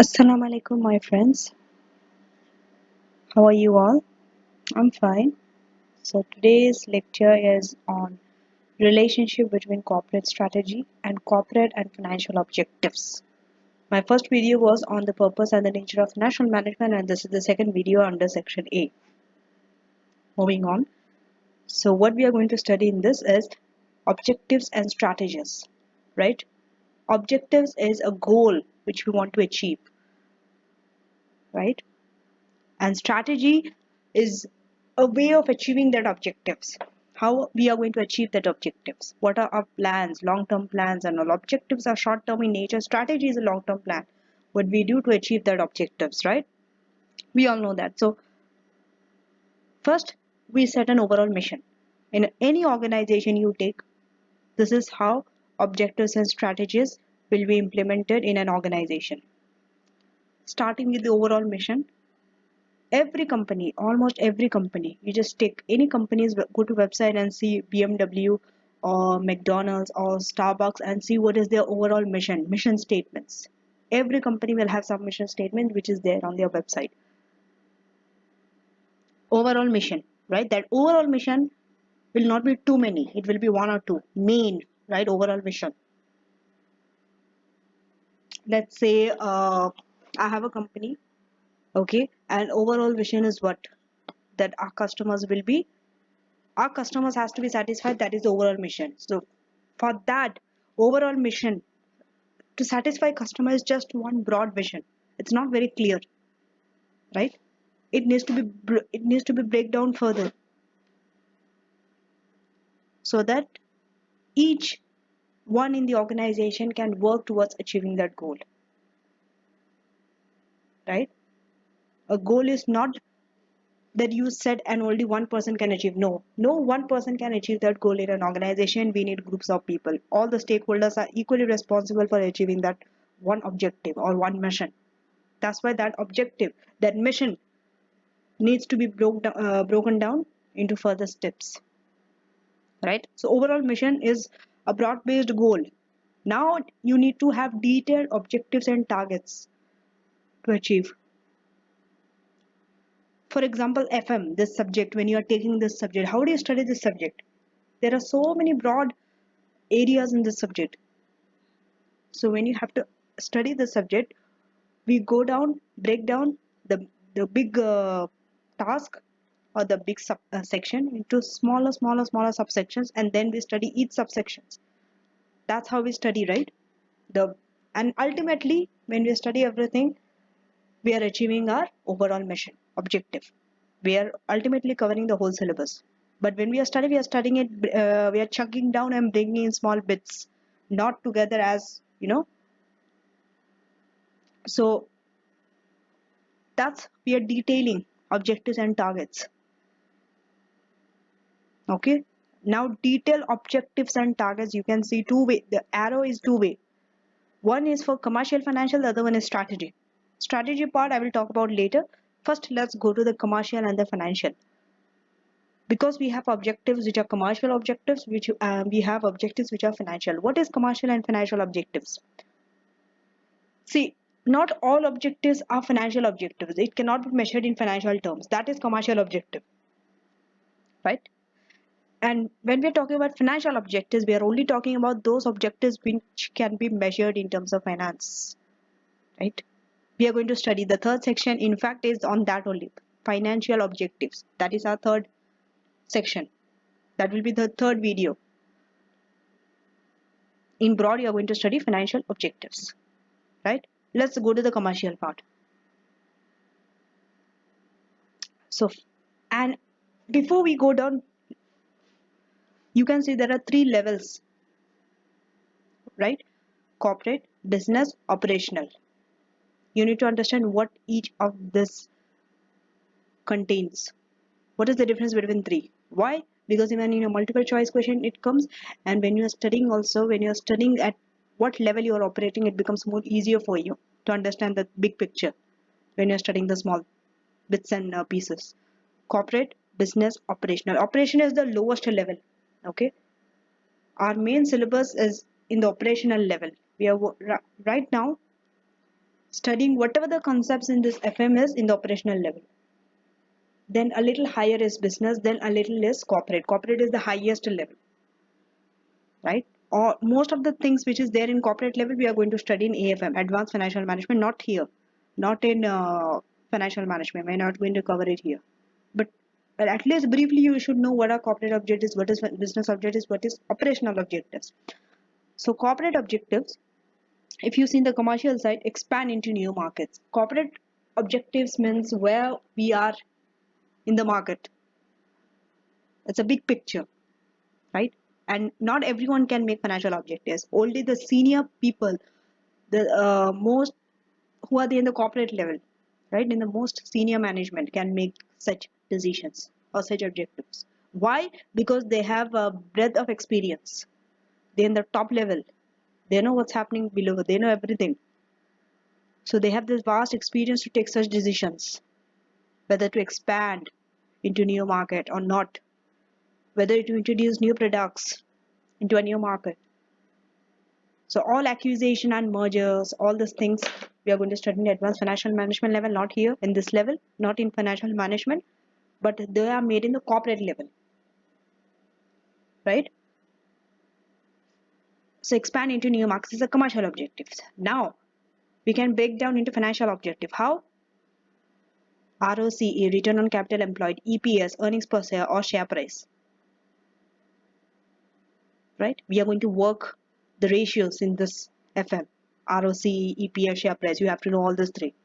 Assalamu alaikum, my friends. How are you all? I'm fine. So today's lecture is on relationship between corporate strategy and corporate and financial objectives. My first video was on the purpose and the nature of financial management, and this is the second video under section A. Moving on. So what we are going to study in this is objectives and strategies, right? Objectives is a goal which we want to achieve, right? And strategy is a way of achieving that objectives. How we are going to achieve that objectives? What are our plans, long-term plans and all? Objectives are short-term in nature. Strategy is a long-term plan. What we do to achieve that objectives, right? We all know that. So first we set an overall mission. In any organization you take, this is how objectives and strategies will be implemented in an organization. Starting with the overall mission, every company, almost every company, you just take any companies, go to website and see BMW or McDonald's or Starbucks and see what is their overall mission statements. Every company will have some mission statement which is there on their website. Overall mission, right? That overall mission will not be too many, it will be one or two main, right? Overall mission. Let's say I have a company, okay, and overall vision is what? That our customers has to be satisfied. That is the overall mission. So for that overall mission, to satisfy customers, just one broad vision, it's not very clear, right? It needs to be break down further, so that each one in the organization can work towards achieving that goal, right? A goal is not that you said and only one person can achieve. No one person can achieve that goal. In an organization we need groups of people. All the stakeholders are equally responsible for achieving that one objective or one mission. That's why that objective, that mission, needs to be broken down into further steps, right? So overall mission is a broad based goal. Now you need to have detailed objectives and targets to achieve. For example, FM, this subject, when you are taking this subject, how do you study this subject? There are so many broad areas in this subject. So when you have to study the subject, we break down the big task or the big section into smaller subsections, and then we study each subsections. That's how we study, right? The and ultimately, when we study everything, we are achieving our overall mission objective. We are ultimately covering the whole syllabus. But when we are studying it, we are chunking down and bringing in small bits, not together as you know. So that's we are detailing objectives and targets. Okay. Now detail objectives and targets. You can see two-way. The arrow is two-way. One is for commercial financial, the other one is strategy. Strategy part I will talk about later. First, let's go to the commercial and the financial. Because we have objectives which are commercial objectives, which we have objectives which are financial. What is commercial and financial objectives? See, not all objectives are financial objectives. It cannot be measured in financial terms. That is commercial objective, right? And when we're talking about financial objectives, we are only talking about those objectives which can be measured in terms of finance, right? We are going to study the third section, in fact, is on that only. Financial objectives. That is our third section. That will be the third video. In broad, you are going to study financial objectives, right? Let's go to the commercial part. So, and before we go down, you can see there are three levels, right? Corporate, business, operational. You need to understand what each of this contains. What is the difference between three? Why? Because even in a multiple choice question it comes, and when you are studying also, when you are studying at what level you are operating, it becomes more easier for you to understand the big picture when you are studying the small bits and pieces. Corporate, business, operational. Operation is the lowest level. Okay. Our main syllabus is in the operational level. We are right now studying whatever the concepts in this FM is in the operational level. Then a little higher is business, then a little is corporate. Corporate is the highest level, right? Or most of the things which is there in corporate level, we are going to study in AFM, Advanced Financial Management, not here, not in financial management. We're not going to cover it here. But at least briefly, you should know what are corporate objectives, what is business objectives, what is operational objectives. So corporate objectives, if you see in the commercial side, expand into new markets. Corporate objectives means where we are in the market. It's a big picture, right? And not everyone can make financial objectives. Only the senior people, the most who are there in the corporate level, right, in the most senior management can make such decisions or such objectives. Why? Because they have a breadth of experience. They're in the top level. They know what's happening below. They know everything. So they have this vast experience to take such decisions, whether to expand into new market or not, whether to introduce new products into a new market. So all acquisition and mergers, all these things we are going to study in advanced financial management level, not here in this level, not in financial management, but they are made in the corporate level, right? So expand into new markets is a commercial objectives. Now we can break down into financial objective. How? ROCE, return on capital employed, EPS, earnings per share or share price, right? We are going to work the ratios in this FM, ROCE, EPS, share price. You have to know all these three,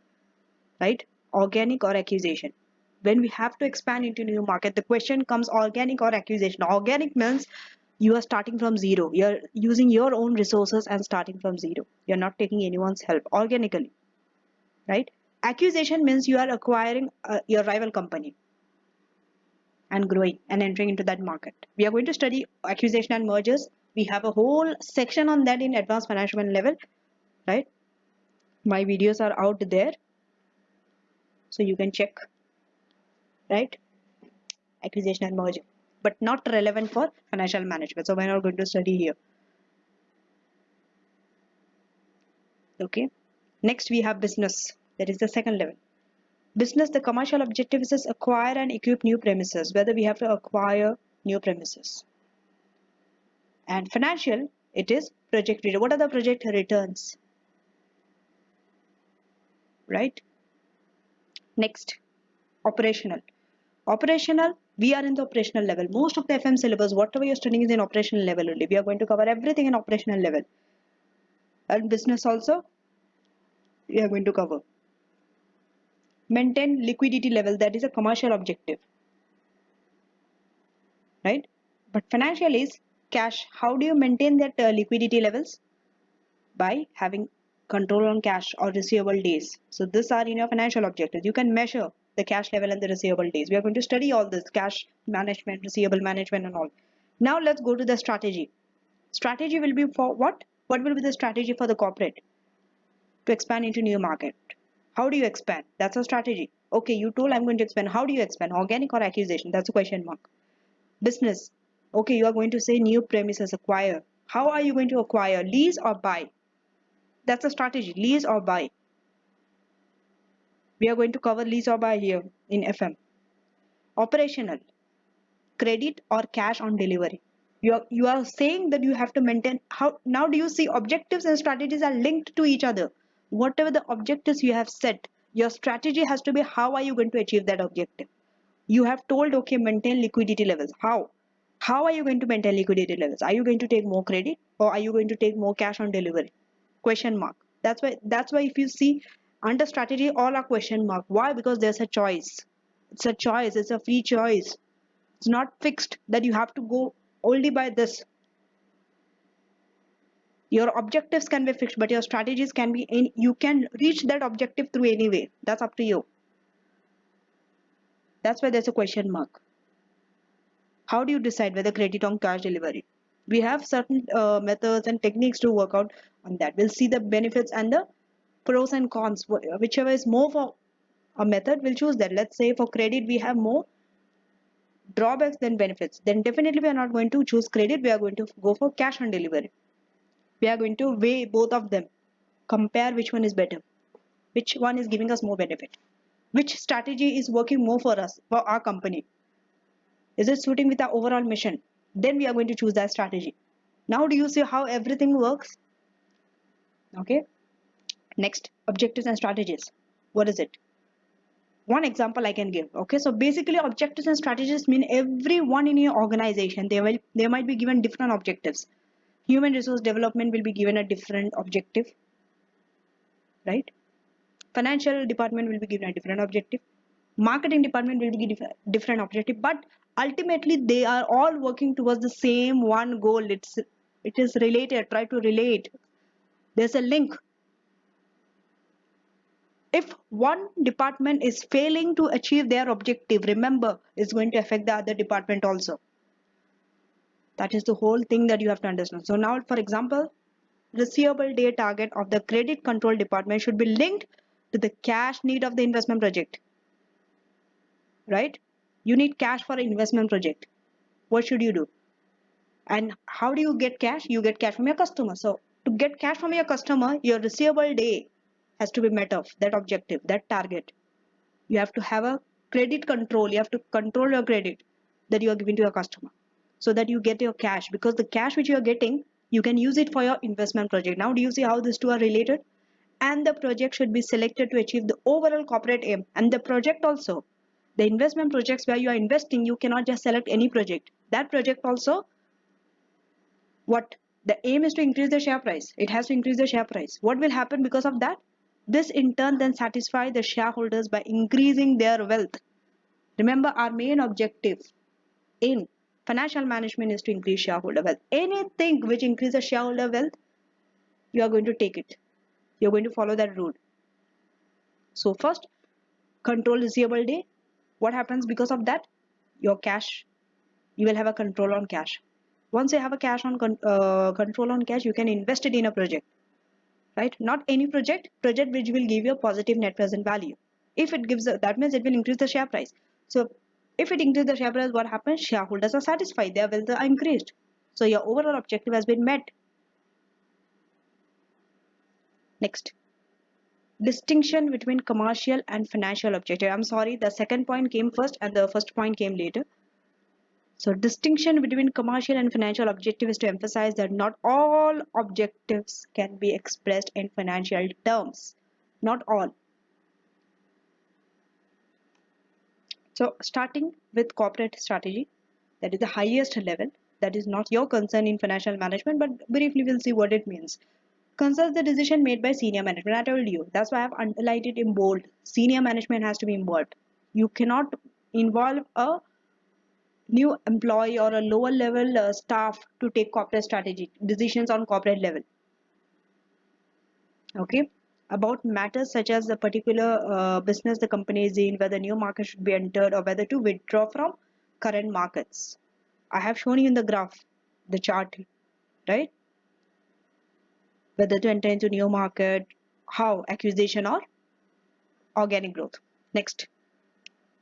right? Organic or acquisition. When we have to expand into new market, the question comes organic or acquisition. Organic means you are starting from zero. You're using your own resources and starting from zero. You're not taking anyone's help organically, right? Acquisition means you are acquiring your rival company and growing and entering into that market. We are going to study acquisition and mergers. We have a whole section on that in advanced management level, right? My videos are out there, so you can check, right? Acquisition and merger, but not relevant for financial management, so we're not going to study here. Okay, next we have business. That is the second level. Business, the commercial objective is acquire and equip new premises, whether we have to acquire new premises. And financial, it is project return. What are the project returns, right? Next, operational. Operational, we are in the operational level. Most of the FM syllabus, whatever you're studying is in operational level only. We are going to cover everything in operational level. And business also, we are going to cover. Maintain liquidity level, that is a commercial objective, right? But financial is cash. How do you maintain that liquidity levels? By having control on cash or receivable days. So these are in your financial objectives. You can measure the cash level and the receivable days. We are going to study all this cash management, receivable management and all. Now let's go to the strategy. Strategy will be for what? What will be the strategy for the corporate? To expand into new market. How do you expand? That's a strategy. Okay, you told I'm going to expand. How do you expand? Organic or acquisition? That's a question mark. Business. Okay, you are going to say new premises, acquire. How are you going to acquire? Lease or buy? That's a strategy. Lease or buy. We are going to cover lease or buy here in FM. Operational. Credit or cash on delivery. You are saying that you have to maintain. How now do you see objectives and strategies are linked to each other? Whatever the objectives you have set, your strategy has to be how are you going to achieve that objective. You have told, okay, maintain liquidity levels. How are you going to maintain liquidity levels? Are you going to take more credit or are you going to take more cash on delivery? Question mark. That's why if you see under strategy, all are question mark. Why? Because there's a choice. It's a choice. It's a free choice. It's not fixed that you have to go only by this. Your objectives can be fixed, but your strategies can be in, you can reach that objective through any way. That's up to you. That's why there's a question mark. How do you decide whether credit or cash delivery? We have certain methods and techniques to work out on that. We'll see the benefits and the pros and cons. Whichever is more for a method, we'll choose that. Let's say for credit, we have more drawbacks than benefits. Then definitely we are not going to choose credit. We are going to go for cash on delivery. We are going to weigh both of them, compare which one is better. Which one is giving us more benefit? Which strategy is working more for us, for our company? Is it suiting with our overall mission? Then we are going to choose that strategy. Now do you see how everything works? Okay. Next, objectives and strategies. What is it? One example I can give. Okay, so basically objectives and strategies mean everyone in your organization, they might be given different objectives. Human resource development will be given a different objective, right? Financial department will be given a different objective. Marketing department will be given different objective, but ultimately they are all working towards the same one goal. It is related. Try to relate. There's a link. If one department is failing to achieve their objective, remember, it's going to affect the other department also. That is the whole thing that you have to understand. So now, for example, receivable day target of the credit control department should be linked to the cash need of the investment project, right? You need cash for an investment project. What should you do? And how do you get cash? You get cash from your customer. So to get cash from your customer, your receivable day has to be met of that objective, that target. You have to have a credit control. You have to control your credit that you are giving to your customer so that you get your cash, because the cash which you are getting, you can use it for your investment project. Now do you see how these two are related? And the project should be selected to achieve the overall corporate aim. And the project also, the investment projects where you are investing, you cannot just select any project. That project also, what the aim is to increase the share price. It has to increase the share price. What will happen because of that? This in turn then satisfy the shareholders by increasing their wealth. Remember, our main objective in financial management is to increase shareholder wealth. Anything which increases shareholder wealth, you are going to take it. You are going to follow that rule. So first, control receivable day. What happens because of that? Your cash, you will have a control on cash. Once you have a control on cash, you can invest it in a project, right? Not any project which will give you a positive net present value. If it gives that means it will increase the share price. So if it increases the share price, what happens? Shareholders are satisfied, their wealth are increased. So your overall objective has been met. Next, distinction between commercial and financial objective. I'm sorry, the second point came first and the first point came later. So distinction between commercial and financial objective is to emphasize that not all objectives can be expressed in financial terms. Not all. So starting with corporate strategy, that is the highest level, that is not your concern in financial management, but briefly we'll see what it means. Concerns the decision made by senior management. I told you, that's why I have underlined it in bold. Senior management has to be involved. You cannot involve a new employee or a lower level staff to take corporate strategy decisions on corporate level. Okay, about matters such as the particular business the company is in, whether new market should be entered or whether to withdraw from current markets. I have shown you in the graph, the chart, right? Whether to enter into new market, how, acquisition or organic growth. Next,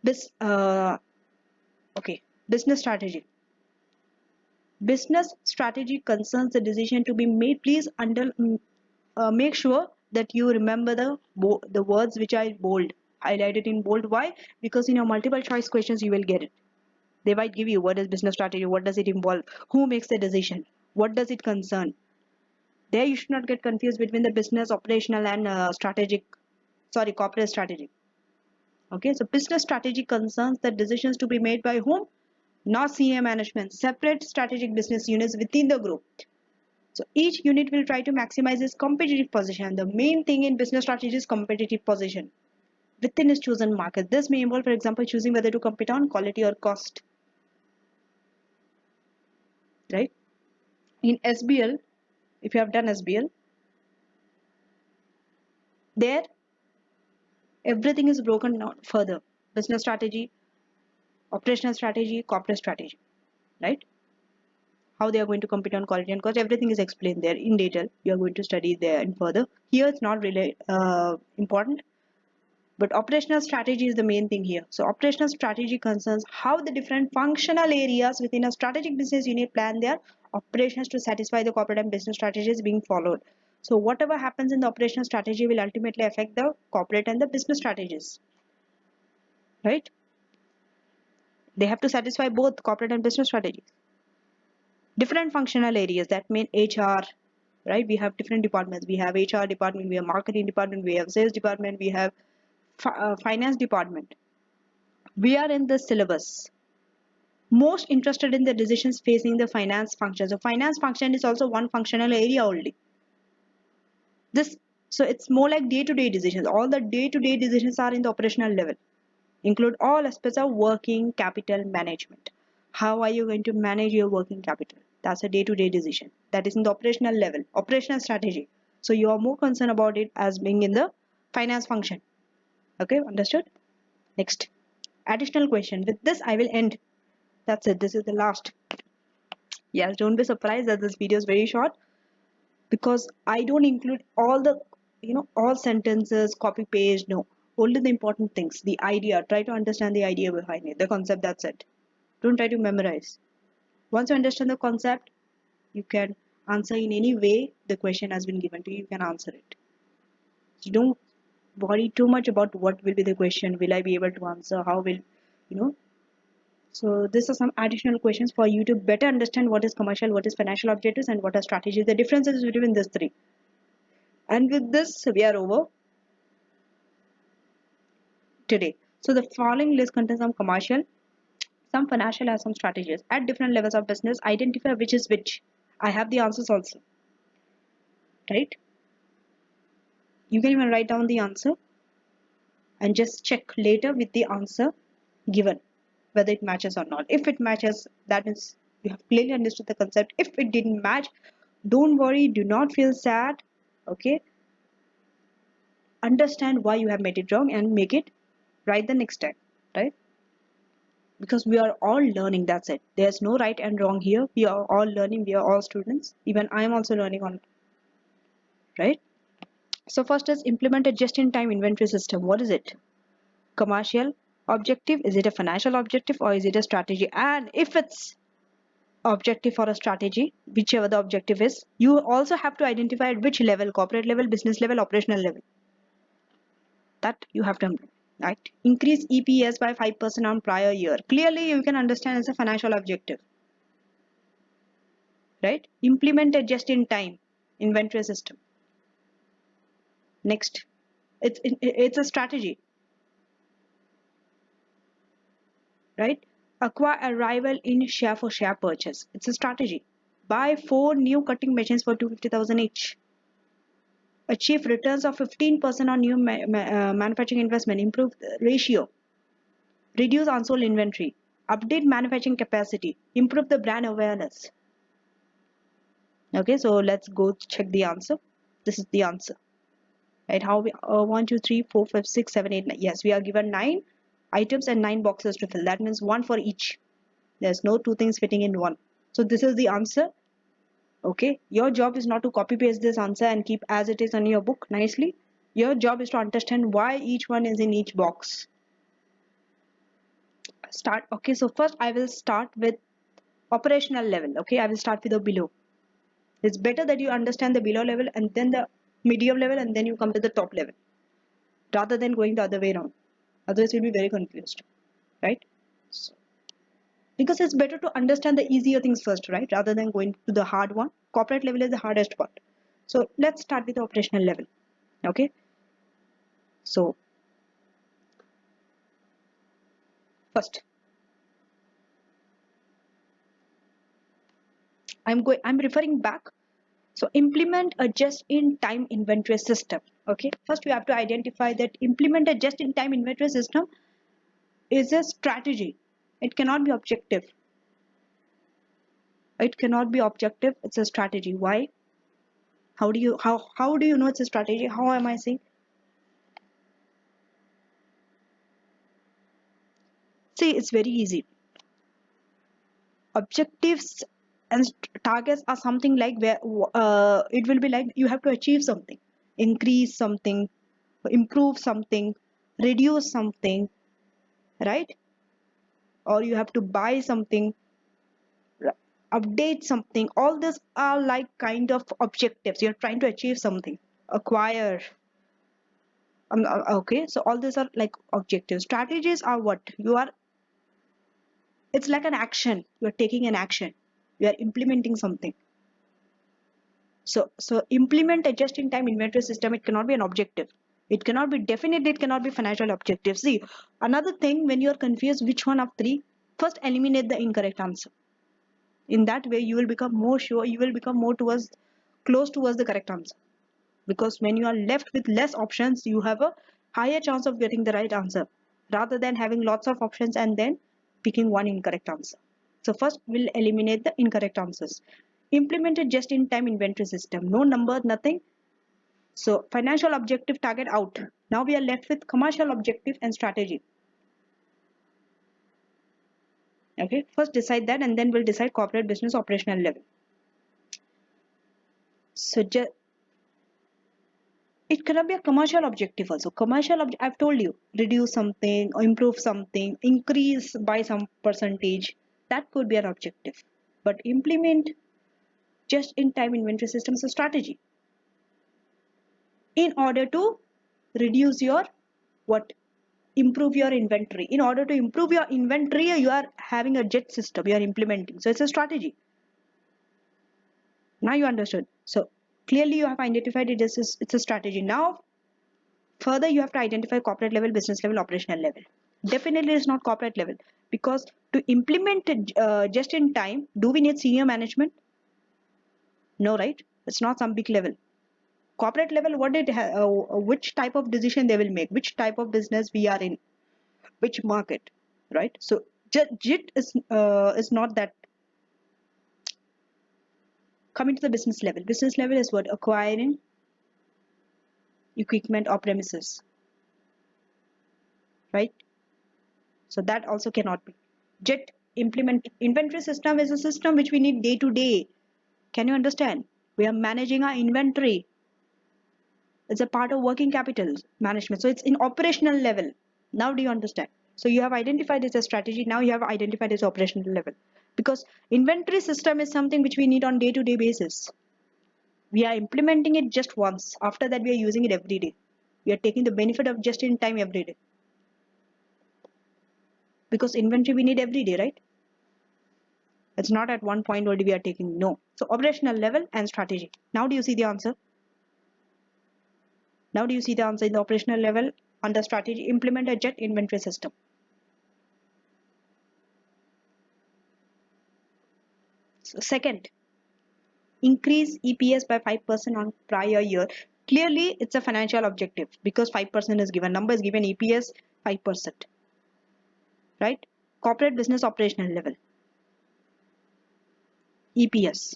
this okay, business strategy. Business strategy concerns the decision to be made. Please make sure that you remember the words which are bold, highlighted in bold. Why? Because in your multiple choice questions you will get it. They might give you what is business strategy, what does it involve, who makes the decision, what does it concern. There you should not get confused between the business, operational and corporate strategy. Okay, so business strategy concerns the decisions to be made by whom? Not senior management, separate strategic business units within the group. So each unit will try to maximize its competitive position. The main thing in business strategy is competitive position within its chosen market. This may involve, for example, choosing whether to compete on quality or cost. Right? In SBL, if you have done SBL, there everything is broken down further. Business strategy, operational strategy, corporate strategy. Right? How they are going to compete on quality and cost, everything is explained there in detail. You are going to study there and further. Here it's not really important, but operational strategy is the main thing here. So operational strategy concerns how the different functional areas within a strategic business unit plan their operations to satisfy the corporate and business strategies being followed. So whatever happens in the operational strategy will ultimately affect the corporate and the business strategies, right? They have to satisfy both corporate and business strategies. Different functional areas, that mean HR, right? We have different departments. We have HR department, we have marketing department, we have sales department, we have finance department. We are in the syllabus most interested in the decisions facing the finance function. So finance function is also one functional area only. This, so it's more like day-to-day decisions. All the day-to-day decisions are in the operational level, include all aspects of working capital management. How are you going to manage your working capital? That's a day-to-day decision. That is in the operational level, operational strategy. So you are more concerned about it as being in the finance function. Okay, understood? Next, additional question. With this, I will end. That's it. This is the last. Yes, don't be surprised that this video is very short because I don't include all the, all sentences, copy paste. No, only the important things, the idea. Try to understand the idea behind it, the concept. That's it. Don't try to memorize. Once you understand the concept, you can answer in any way the question has been given to you. You can answer it. So don't worry too much about what will be the question. Will I be able to answer? How will, you know? So these are some additional questions for you to better understand what is commercial, what is financial objectives, and what are strategies. The differences between these three. And with this, we are over today. So the following list contains some commercial, some financial, and some strategies. At different levels of business, identify which is which. I have the answers also, right? You can even write down the answer and just check later with the answer given whether it matches or not. If it matches, that means you have clearly understood the concept. If it didn't match, don't worry, do not feel sad. Okay, understand why you have made it wrong and make it right the next time, right? Because we are all learning, that's it. There's no right and wrong here. We are all learning, we are all students. Even I am also learning on, right? So first is implement a just-in-time inventory system. What is it? Commercial objective? Is it a financial objective or is it a strategy? And if it's objective or a strategy, whichever the objective is, you also have to identify at which level: corporate level, business level, operational level. That you have to, right? Increase EPS by 5% on prior year. Clearly you can understand it's a financial objective, right? Implement a just-in-time inventory system. Next, it's a strategy, right? Acquire a rival in share for share purchase. It's a strategy. Buy 4 new cutting machines for 250,000 each. Achieve returns of 15% on new manufacturing investment. Improve the ratio. Reduce unsold inventory. Update manufacturing capacity. Improve the brand awareness. Okay, so let's go check the answer. This is the answer, right? How we 1 2 3 4 5 6 7 8 9. Yes, we are given 9 items and 9 boxes to fill. That means 1 for each. There's no 2 things fitting in 1. So this is the answer. Okay, your job is not to copy paste this answer and keep as it is on your book nicely. Your job is to understand why each one is in each box. Start. Okay, so first I will start with operational level. Okay, I will start with the below. It's better that you understand the below level and then the medium level and then you come to the top level, rather than going the other way around. Otherwise you'll be very confused, right? So, because it's better to understand the easier things first, right, rather than going to the hard one. Corporate level is the hardest part. So let's start with the operational level. Okay, so first I'm referring back. So implement a just-in-time inventory system. Okay, first we have to identify that implement a just-in-time inventory system is a strategy. It cannot be objective. It cannot be objective. It's a strategy. Why? How do you know it's a strategy? How am I saying? See, it's very easy. Objectives and targets are something like where it will be like you have to achieve something, increase something, improve something, reduce something, right? Or you have to buy something. update something. All these are like kind of objectives. You're trying to achieve something, acquire. Okay, so all these are like objectives. Strategies are what you are. It's like an action. You are taking an action. You are implementing something. So implement a just-in-time inventory system. It cannot be an objective. It cannot be definite. It cannot be financial objective. See, another thing when you are confused which one of three, first eliminate the incorrect answer. In that way, you will become more sure. You will become more towards close towards the correct answer. Because when you are left with less options, you have a higher chance of getting the right answer rather than having lots of options and then picking one incorrect answer. So first we'll eliminate the incorrect answers. Implement a just-in-time inventory system. No number, nothing. So financial objective target out. Now we are left with commercial objective and strategy. Okay, first decide that and then we'll decide corporate business operational level. So it cannot be a commercial objective also. I've told you, reduce something or improve something, increase by some percentage. That could be an objective. But implement just-in-time inventory system is a strategy in order to reduce your what? Improve your inventory. In order to improve your inventory, you are having a jet system you are implementing. So it's a strategy. Now you understood. So clearly you have identified it's a strategy. Now further, you have to identify corporate level, business level, operational level. Definitely, it's not corporate level because to implement it just in time, do we need senior management? No, right? It's not some big level. Corporate level, which type of decision they will make, which type of business we are in, which market, right? So JIT is not that. Coming to the business level. Business level is what? Acquiring equipment or premises, right? So that also cannot be. JIT implement inventory system is a system which we need day to day. Can you understand? We are managing our inventory. It's a part of working capital management. So it's in operational level. Now do you understand? So you have identified as a strategy. Now you have identified as operational level. Because inventory system is something which we need on day to day basis. We are implementing it just once. After that we are using it every day. We are taking the benefit of just in time every day. Because inventory we need every day, right? It's not at one point only we are taking. No. So operational level and strategy. Now do you see the answer? Now do you see the answer in the operational level? Under strategy, implement a jet inventory system. So second, increase EPS by 5% on prior year. Clearly, it's a financial objective because 5% is given. Number is given, EPS 5%. Right? Corporate business operational level. EPS.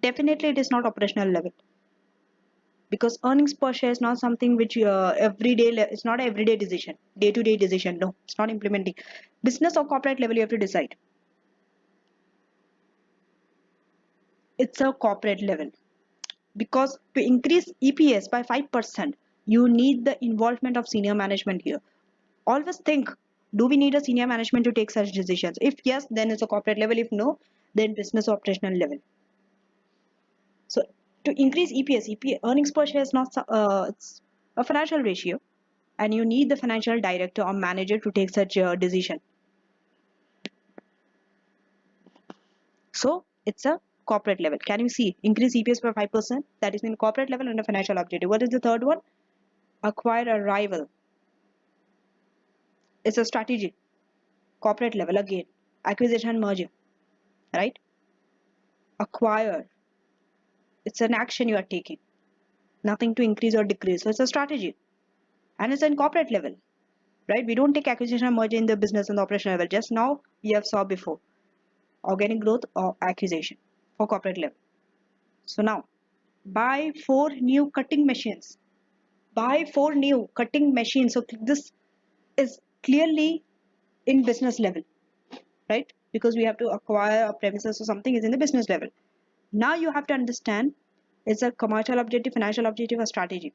Definitely, it is not operational level. Because earnings per share is not something which every day, it's not an everyday decision, day to day decision. No, it's not implementing. Business or corporate level, you have to decide. It's a corporate level. Because to increase EPS by 5%, you need the involvement of senior management here. Always think, do we need a senior management to take such decisions? If yes, then it's a corporate level. If no, then business operational level. So to increase EPS earnings per share is not it's a financial ratio, and you need the financial director or manager to take such a decision. So it's a corporate level. Can you see increase EPS by 5%? That is in corporate level and a financial objective. What is the third one? Acquire a rival. It's a strategy. Corporate level again. Acquisition, merger. Right? Acquire. It's an action you are taking. Nothing to increase or decrease. So it's a strategy. And it's in corporate level. Right? We don't take acquisition or merger in the business and the operational level. Just now we have saw before. Organic growth or acquisition for corporate level. So now buy 4 new cutting machines. Buy 4 new cutting machines. So this is clearly in business level, right? Because we have to acquire a premises or something is in the business level. Now you have to understand it's a commercial objective, financial objective, or strategy.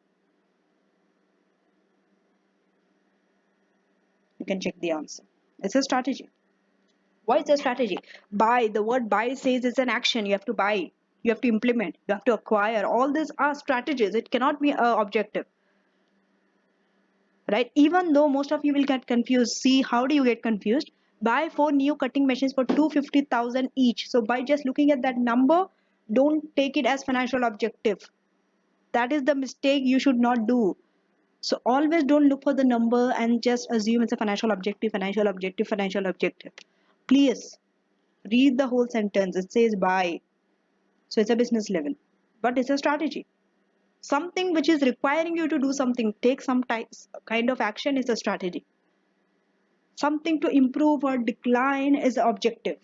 You can check the answer. It's a strategy. Why is a strategy? Buy, the word buy says it's an action. You have to buy, you have to implement, you have to acquire. All these are strategies. It cannot be a objective, right? Even though most of you will get confused. See, how do you get confused? Buy 4 new cutting machines for 250,000 each. So by just looking at that number, don't take it as financial objective. That is the mistake you should not do. So always don't look for the number and just assume it's a financial objective, financial objective, financial objective. Please read the whole sentence. It says buy. So it's a business level, but it's a strategy. Something which is requiring you to do something, take some kind of action is a strategy. Something to improve or decline is the objective.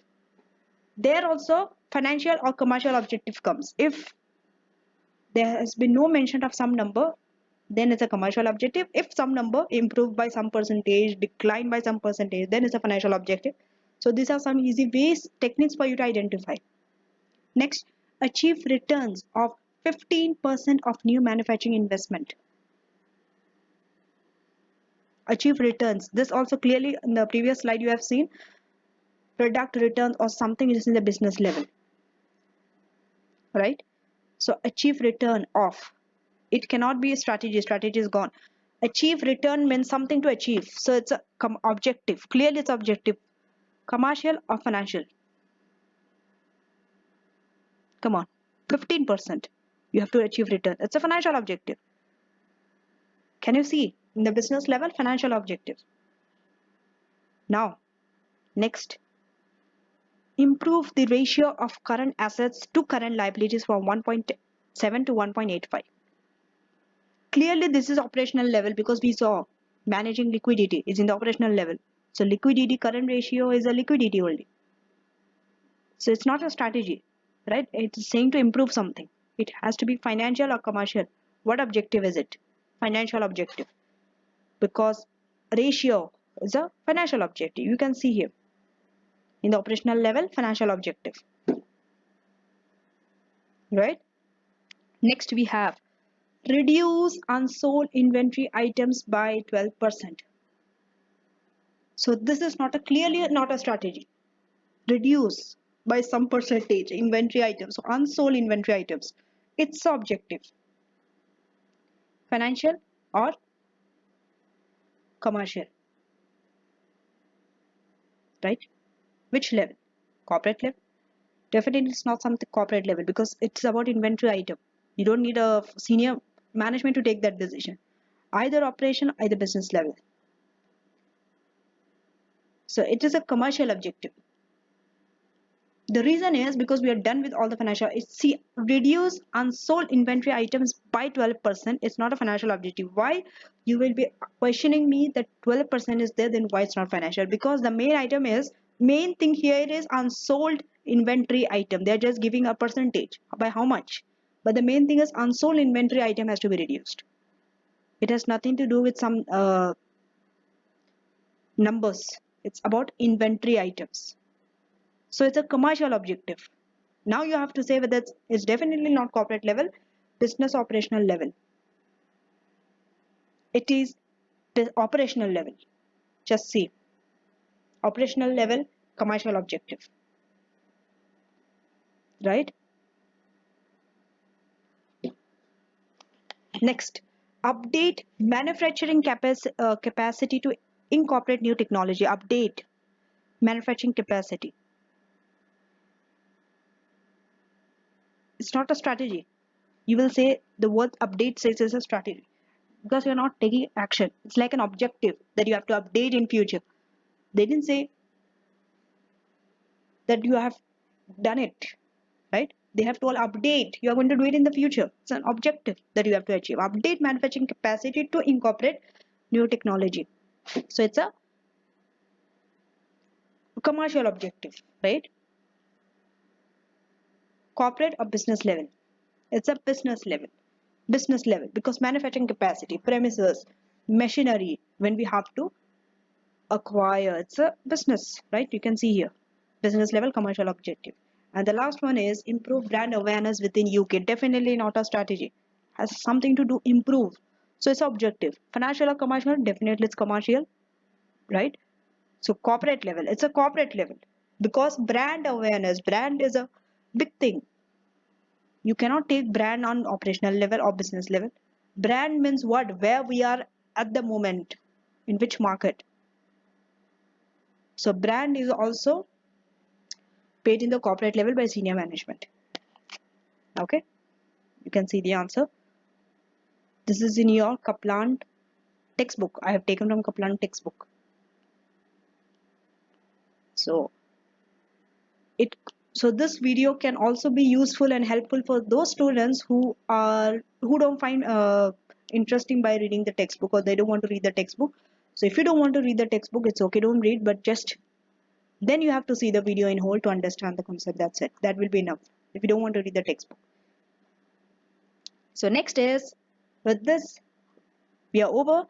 There also financial or commercial objective comes. If there has been no mention of some number, then it's a commercial objective. If some number improved by some percentage, declined by some percentage, then it's a financial objective. So these are some easy ways, techniques for you to identify. Next, achieve returns of 15% of new manufacturing investment. Achieve returns. This also clearly in the previous slide you have seen product returns or something which is in the business level, right? So achieve return of, it cannot be a strategy. Strategy is gone. Achieve return means something to achieve. So it's a objective. Clearly it's objective. Commercial or financial? Come on. 15%. You have to achieve return. It's a financial objective. Can you see? In the business level, financial objectives. Now, next. Improve the ratio of current assets to current liabilities from 1.7 to 1.85. Clearly, this is operational level because we saw managing liquidity is in the operational level. So liquidity current ratio is a liquidity only. So it's not a strategy, right? It's saying to improve something. It has to be financial or commercial. What objective is it? Financial objective. Because ratio is a financial objective. You can see here. In the operational level, financial objective. Right? Next we have reduce unsold inventory items by 12%. So this is not a clearly not a strategy. Reduce by some percentage inventory items, so unsold inventory items. It's objective. Financial or commercial. Right? Which level? Corporate level? Definitely it's not something corporate level because it's about inventory item. You don't need a senior management to take that decision. Either operation, either business level. So it is a commercial objective. The reason is because we are done with all the financial. See, reduce unsold inventory items by 12%. It's not a financial objective. Why? You will be questioning me that 12% is there, then why it's not financial? Because the main item is, main thing here is unsold inventory item. They're just giving a percentage. By how much? But the main thing is unsold inventory item has to be reduced. It has nothing to do with some numbers. It's about inventory items. So it's a commercial objective. Now you have to say whether it's definitely not corporate level, business operational level. It is the operational level. Just see. Operational level, commercial objective. Right? Next, update manufacturing capacity to incorporate new technology. Update manufacturing capacity. It's not a strategy. You will say the word update says it's a strategy because you're not taking action. It's like an objective that you have to update in future. They didn't say that you have done it, right? They have told update. You are going to do it in the future. It's an objective that you have to achieve. Update manufacturing capacity to incorporate new technology. So it's a commercial objective, right? Corporate or business level. It's a business level. Business level because manufacturing capacity, premises, machinery, when we have to acquire, it's a business, right? You can see here. Business level commercial objective. And the last one is improve brand awareness within UK. Definitely not a strategy. Has something to do improve. So it's objective. Financial or commercial? Definitely it's commercial, right? So corporate level. It's a corporate level. because brand awareness, brand is a big thing. You cannot take brand on operational level or business level. Brand means what? Where we are at the moment, in which market. So brand is also paid in the corporate level by senior management. Okay, you can see the answer. This is in your Kaplan textbook. I have taken from Kaplan textbook. So it so this video can also be useful and helpful for those students who don't find interesting by reading the textbook, or they don't want to read the textbook. So if you don't want to read the textbook, it's okay, don't read, but just then you have to see the video in whole to understand the concept. That's it. That will be enough if you don't want to read the textbook. So next is, with this we are over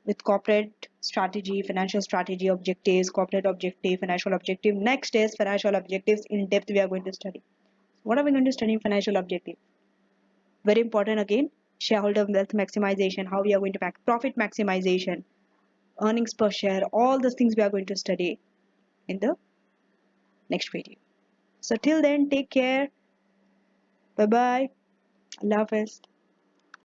with corporate strategy, financial strategy, objectives, corporate objective, financial objective. Next is financial objectives. In depth we are going to study. What are we going to study in financial objective? Very important again, shareholder wealth maximization, how we are going to profit maximization, earnings per share, all those things we are going to study in the next video. So till then, take care. Bye bye. Allah Hafiz.